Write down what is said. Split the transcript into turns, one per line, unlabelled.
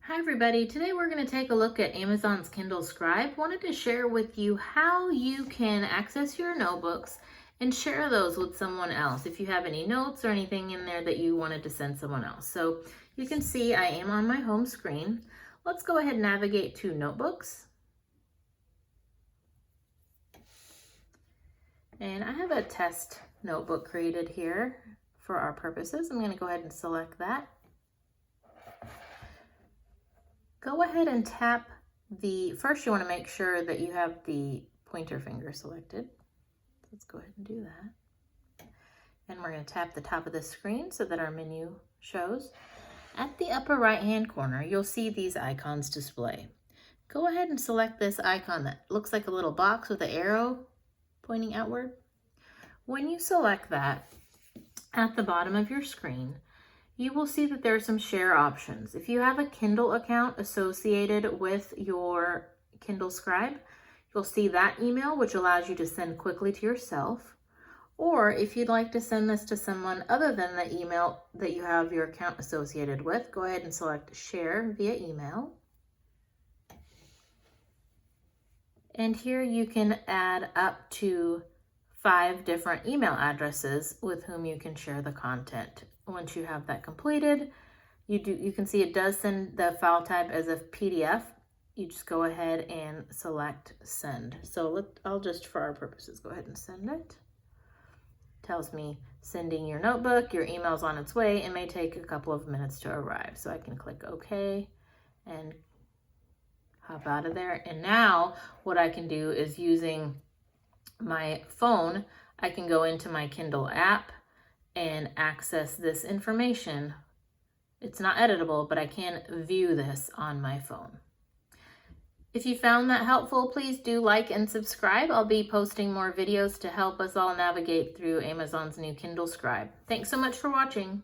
Hi everybody, today we're going to take a look at Amazon's Kindle Scribe. Wanted to share with you how you can access your notebooks and share those with someone else if you have any notes or anything in there that you wanted to send someone else. So you can see I am on my home screen. Let's go ahead and navigate to Notebooks. And I have a test notebook created here for our purposes. I'm going to go ahead and select that. Go ahead and tap first you want to make sure that you have the pointer finger selected. Let's go ahead and do that. And we're going to tap the top of the screen so that our menu shows. At the upper right hand corner, you'll see these icons display. Go ahead and select this icon that looks like a little box with an arrow pointing outward. When you select that, at the bottom of your screen, you will see that there are some share options. If you have a Kindle account associated with your Kindle Scribe, you'll see that email, which allows you to send quickly to yourself. Or if you'd like to send this to someone other than the email that you have your account associated with, go ahead and select Share via Email. And here you can add up to 5 different email addresses with whom you can share the content. Once you have that completed, you can see it does send the file type as a PDF. You just go ahead and select Send. So I'll just, for our purposes, go ahead and send it. Tells me sending your notebook, your email's on its way. It may take a couple of minutes to arrive. So I can click OK and hop out of there. And now what I can do is, using my phone, I can go into my Kindle app and access this information. It's not editable, but I can view this on my phone. If you found that helpful, please do like and subscribe. I'll be posting more videos to help us all navigate through Amazon's new Kindle Scribe. Thanks so much for watching.